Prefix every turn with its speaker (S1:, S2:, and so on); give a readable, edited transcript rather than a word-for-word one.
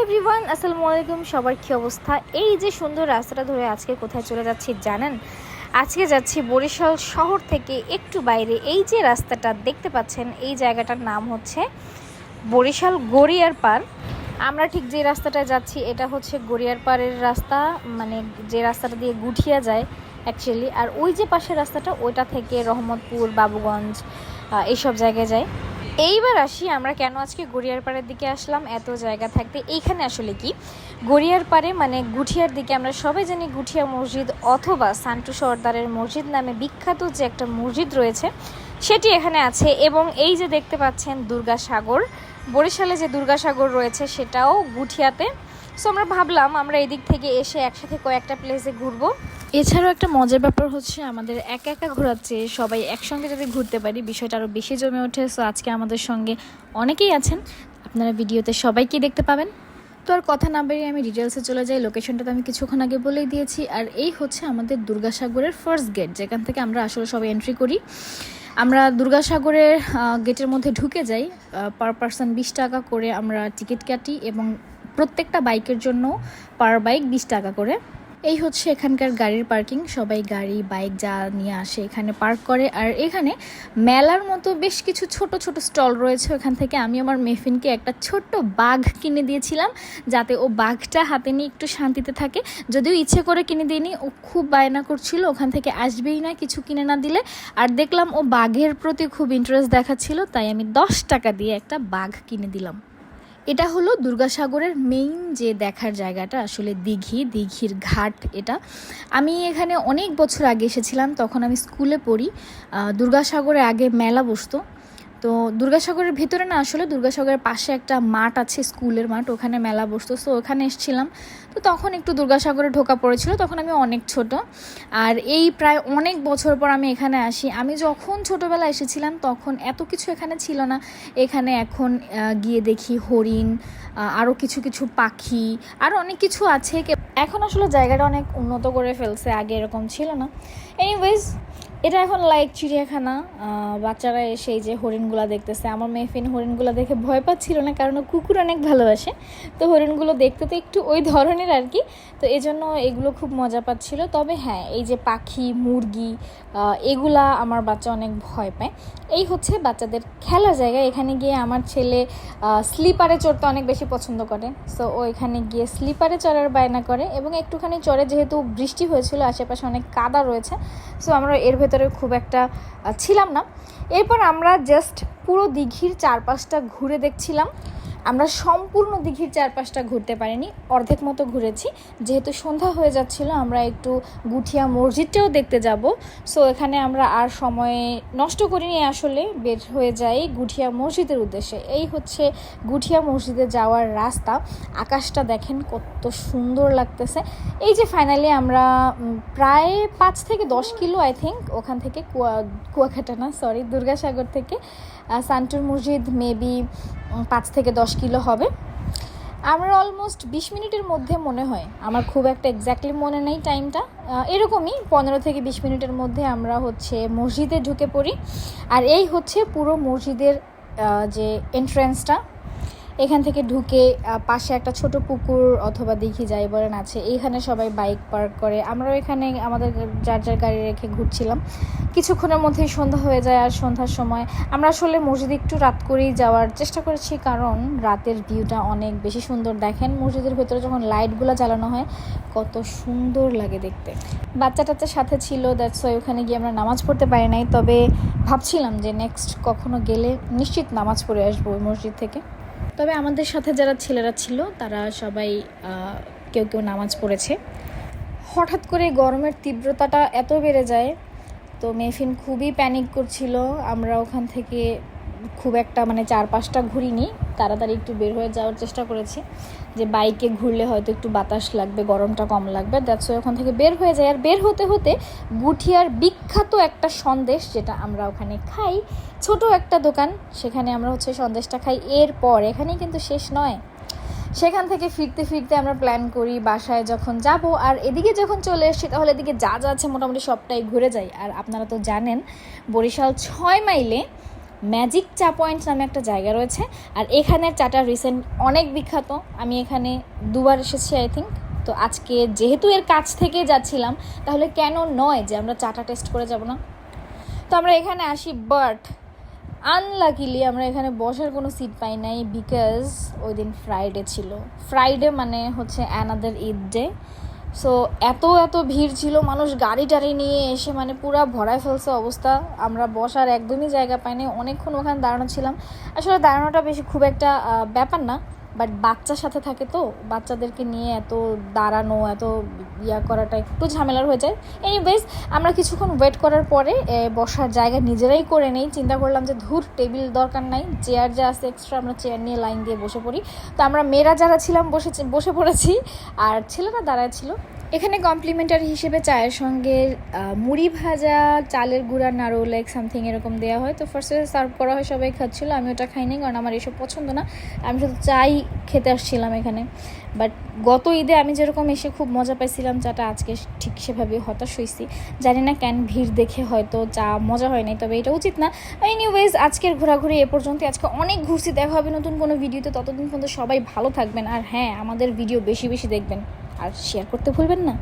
S1: Everyone, আসসালামু আলাইকুম। সবার কী অবস্থা? এই যে সুন্দর রাস্তাটা ধরে আজকে কোথায় চলে যাচ্ছি জানেন? আজকে যাচ্ছি বরিশাল শহর থেকে একটু বাইরে। এই যে রাস্তাটা দেখতে পাচ্ছেন, এই জায়গাটার নাম হচ্ছে বরিশাল গড়িয়ার পার। আমরা ঠিক যে রাস্তাটায় যাচ্ছি এটা হচ্ছে গড়িয়ার পাড়ের রাস্তা, মানে যে রাস্তাটা দিয়ে গুঠিয়া যায় অ্যাকচুয়ালি। আর ওই যে পাশের রাস্তাটা, ওইটা থেকে রহমতপুর, বাবুগঞ্জ এইসব জায়গায় যায়। এইবার আসি আমরা কেন আজকে গড়িয়ার পাড়ের দিকে আসলাম এত জায়গা থাকতে। এইখানে আসলে কি গড়িয়ার পাড়ে মানে গুঠিয়ার দিকে আমরা সবাই জানি গুঠিয়া মসজিদ অথবা সান্টু সর্দারের মসজিদ নামে বিখ্যাত যে একটা মসজিদ রয়েছে সেটি এখানে আছে। এবং এই যে দেখতে পাচ্ছেন দুর্গাসাগর, বরিশালে যে দুর্গাসাগর রয়েছে সেটাও গুঠিয়াতে। সো আমরা ভাবলাম আমরা এই দিক থেকে এসে একসাথে কয়েকটা প্লেসে ঘুরবো। এছাড়াও একটা মজার ব্যাপার হচ্ছে আমাদের একা একা ঘোরাচ্ছে, সবাই একসঙ্গে যদি ঘুরতে পারি বিষয়টা আরও বেশি জমে ওঠে। সো আজকে আমাদের সঙ্গে অনেকেই আছেন, আপনারা ভিডিওতে সবাইকেই দেখতে পাবেন। তো আর কথা না বেরিয়ে আমি ডিটেলসে চলে যাই। লোকেশনটা তো আমি কিছুক্ষণ আগে বলেই দিয়েছি। আর এই হচ্ছে আমাদের দুর্গাসাগরের ফার্স্ট গেট, যেখান থেকে আমরা আসলে সবাই এন্ট্রি করি। আমরা দুর্গাসাগরের গেটের মধ্যে ঢুকে যাই। পার পারসন 20 টাকা করে আমরা টিকিট কাটি এবং প্রত্যেকটা বাইকের জন্য পার বাইক 20 টাকা করে। এই হচ্ছে এখানকার গাড়ির পার্কিং। সবাই গাড়ি বাইক যা নিয়ে আসে এখানে পার্ক করে। আর এখানে মেলার মতো বেশ কিছু ছোট ছোট স্টল রয়েছে। ওখান থেকে আমি আমার মেফিনকে একটা ছোট্ট বাঘ কিনে দিয়েছিলাম, যাতে ও বাঘটা হাতে নিয়ে একটু শান্তিতে থাকে। যদিও ইচ্ছে করে কিনে দিইনি, ও খুব বায়না করছিল, ওখান থেকে আসবেই না কিছু কিনে না দিলে। আর দেখলাম ও বাঘের প্রতি খুব ইন্টারেস্ট দেখাচ্ছিল, তাই আমি 10 টাকা দিয়ে একটা বাঘ কিনে দিলাম। এটা হলো দুর্গাসাগরের মেইন যে দেখার জায়গাটা, আসলে দিঘির ঘাট এটা। আমি এখানে অনেক বছর আগে এসেছিলাম, তখন আমি স্কুলে পড়ি। দুর্গাসাগরে আগে মেলা বসতো। তো দুর্গাসাগরের ভিতরে না, আসলে দুর্গাসাগরের পাশে একটা মাঠ আছে, স্কুলের মাঠ, ওখানে মেলা বসতো। সো ওখানে এসেছিলাম। তো তখন একটু দুর্গাসাগরে ঢোকা পড়েছিল, তখন আমি অনেক ছোট। আর এই প্রায় অনেক বছর পর আমি এখানে আসি। আমি যখন ছোটোবেলা এসেছিলাম তখন এত কিছু এখানে ছিল না। এখানে এখন গিয়ে দেখি হরিণ, আরও কিছু কিছু পাখি, আরও অনেক কিছু আছে। এখন আসলে জায়গাটা অনেক উন্নত করে ফেলছে, আগে এরকম ছিল না। এনিওয়েজ, এটা এখন লাইক চিড়িয়াখানা। বাচ্চারা এসে এই যে হরিণগুলো দেখতেছে। আমার মেফিন হরিণগুলো দেখে ভয় পাচ্ছিল না, কারণ কুকুর অনেক ভালোবাসে। তো হরিণগুলো দেখতে তো একটু ওই ধরনের আর কি, তো এজন্য এগুলো খুব মজা পাচ্ছিল। তবে হ্যাঁ, এই যে পাখি মুরগি এগুলা আমার বাচ্চা অনেক ভয় পায়। এই হচ্ছে বাচ্চাদের খেলার জায়গা। এখানে গিয়ে আমার ছেলে স্লিপারে চড়তে অনেক বেশি পছন্দ করে। সো ও এখানে গিয়ে স্লিপারে চড়ার বায়না করে এবং একটুখানি চড়ে, যেহেতু বৃষ্টি হয়েছিল আশেপাশে অনেক কাদা রয়েছে। সো আমরা এর ভেতরে খুব একটা ছিলাম না। এরপর আমরা জাস্ট পুরো দিঘির চারপাশটা ঘুরে দেখছিলাম। আমরা সম্পূর্ণ দিঘির চারপাশটা ঘুরতে পারিনি, অর্ধেক মতো ঘুরেছি। যেহেতু সন্ধ্যা হয়ে যাচ্ছিল, আমরা একটু গুঠিয়া মসজিদটাও দেখতে যাব। সো এখানে আমরা আর সময় নষ্ট করিনি, আসলে বের হয়ে যাই গুঠিয়া মসজিদের উদ্দেশ্যে। এই হচ্ছে গুঠিয়া মসজিদে যাওয়ার রাস্তা। আকাশটা দেখেন কত সুন্দর লাগতেছে। এই যে ফাইনালি আমরা প্রায় 5 থেকে 10 কিলো আই থিঙ্ক ওখান থেকে, কুয়াকাটা না সরি, দুর্গাসাগর থেকে সান্টুর মসজিদ মেবি 5 থেকে 10 কিলো হবে। আমরা অলমোস্ট 20 মিনিটের মধ্যে মনে হয়, আমার খুব একটা এক্স্যাক্টলি মনে নেই টাইমটা, এরকমই 15 থেকে 20 মিনিটের মধ্যে আমরা হচ্ছে মসজিদে ঢুকে পড়ি। আর এই হচ্ছে পুরো মসজিদের যে এন্ট্রান্সটা। এখান থেকে ঢুকে পাশে একটা ছোট পুকুর অথবা দিঘি যাই বলেন আছে, এইখানে সবাই বাইক পার্ক করে। আমরাও এখানে আমাদের যার যার গাড়ি রেখে ঘুরছিলাম। কিছুক্ষণের মধ্যেই সন্ধ্যা হয়ে যায়। আর সন্ধ্যার সময় আমরা আসলে মসজিদে একটু রাত করেই যাওয়ার চেষ্টা করেছি, কারণ রাতের ভিউটা অনেক বেশি সুন্দর। দেখেন মসজিদের ভেতরে যখন লাইটগুলো জ্বালানো হয় কত সুন্দর লাগে দেখতে। বাচ্চা টাচ্চার সাথে ছিল, দ্যাটস ওয়াই ওখানে গিয়ে আমরা নামাজ পড়তে পারি নাই। তবে ভাবছিলাম যে নেক্সট কখনো গেলে নিশ্চিত নামাজ পড়ে আসবো ওই মসজিদ থেকে। তবে আমাদের সাথে যারা ছেলেরা ছিল তারা সবাই কেউ কেউ নামাজ পড়েছে। হঠাৎ করে গরমের তীব্রতাটা এত বেড়ে যায়, তো মেফিন খুবই প্যানিক করছিল। আমরা ওখান থেকে খুব একটা মানে 4-5টা ঘুরিনি, তাড়াতাড়ি একটু বের হয়ে যাওয়ার চেষ্টা করেছি, যে বাইকে ঘুরলে হয়তো একটু বাতাস লাগবে, গরমটা কম লাগবে। দ্যাটস ওয়াই ওখান থেকে বের হয়ে যায়। আর বের হতে হতে গুঠিয়ার বিখ্যাত একটা সন্দেশ, যেটা আমরা ওখানে খাই, ছোট একটা দোকান, সেখানে আমরা হচ্ছে সন্দেশটা খাই। এরপর এখানেই কিন্তু শেষ নয়, সেখান থেকে ফিরতে ফিরতে আমরা প্ল্যান করি বাসায় যখন যাব। আর এদিকে যখন চলে এসেছি তাহলে এদিকে যা যা আছে মোটামুটি সবটাই ঘুরে যাই। আর আপনারা তো জানেন বরিশাল 6 মাইলে ম্যাজিক চা পয়েন্ট নামে একটা জায়গা রয়েছে। আর এখানের চাটা রিসেন্ট অনেক বিখ্যাত, আমি এখানে 2বার এসেছি আই থিঙ্ক। তো আজকে যেহেতু এর কাছ থেকে যাচ্ছিলাম, তাহলে কেন নয় যে আমরা চাটা টেস্ট করে যাব না। তো আমরা এখানে আসি, বাট আনলাকিলি আমরা এখানে বসার কোনো সিট পাই নাই, বিকজ ওই দিন ফ্রাইডে ছিল। ফ্রাইডে মানে হচ্ছে অ্যানাদার ঈদ ডে। সো এত ভিড় ছিল, মানুষ গাড়ি টাড়ি নিয়ে এসে মানে পুরো ভরায় ফেলছে অবস্থা। আমরা বসার একদমই জায়গা পাইনি, অনেকক্ষণ ওখানে দাঁড়ানো ছিলাম। আসলে দাঁড়ানোটা বেশি খুব একটা ব্যাপার না, বাট বাচ্চার সাথে থাকে তো বাচ্চাদেরকে নিয়ে এত দাঁড়ানো এত করাটা একটু ঝামেলার হয়ে যায়। এনিওয়েজ আমরা কিছুক্ষণ ওয়েট করার পরে বসার জায়গা নিজেরাই করে নেই। চিন্তা করলাম যে ধুর, টেবিল দরকার নাই, চেয়ার যা আছে এক্সট্রা আমরা চেয়ার নিয়ে লাইন দিয়ে বসে পড়ি। তো আমরা মেয়েরা যারা ছিলাম বসে পড়েছি, আর ছেলেরা দাঁড়ায় ছিল। এখানে কমপ্লিমেন্টারি হিসেবে চায়ের সঙ্গে মুড়ি ভাজা, চালের গুঁড়া, নাড়ু লাইক সামথিং এরকম দেওয়া হয়। তো ফার্স্টে সার্ভ করা হয়, সবাই খাচ্ছিলো, আমি ওটা খাইনি কারণ আমার এসব পছন্দ না। আমি শুধু চাই খেতে আসছিলাম এখানে। বাট গত ঈদে আমি যেরকম এসে খুব মজা পাইছিলাম চাটা, আজকে ঠিক সেভাবে হতাশ হয়েছি। জানি না কেন, ভিড় দেখে হয়তো চা মজা হয় নাই, তবে এটা উচিত না। এনিওয়েজ আজকের ঘোরাঘুরি এ পর্যন্ত। আজকে অনেক ঘুরছি, দেখা হবে নতুন কোনো ভিডিওতে। ততদিন পর্যন্ত সবাই ভালো থাকবেন, আর হ্যাঁ, আমাদের ভিডিও বেশি বেশি দেখবেন আর শেয়ার করতে ভুলবেন না।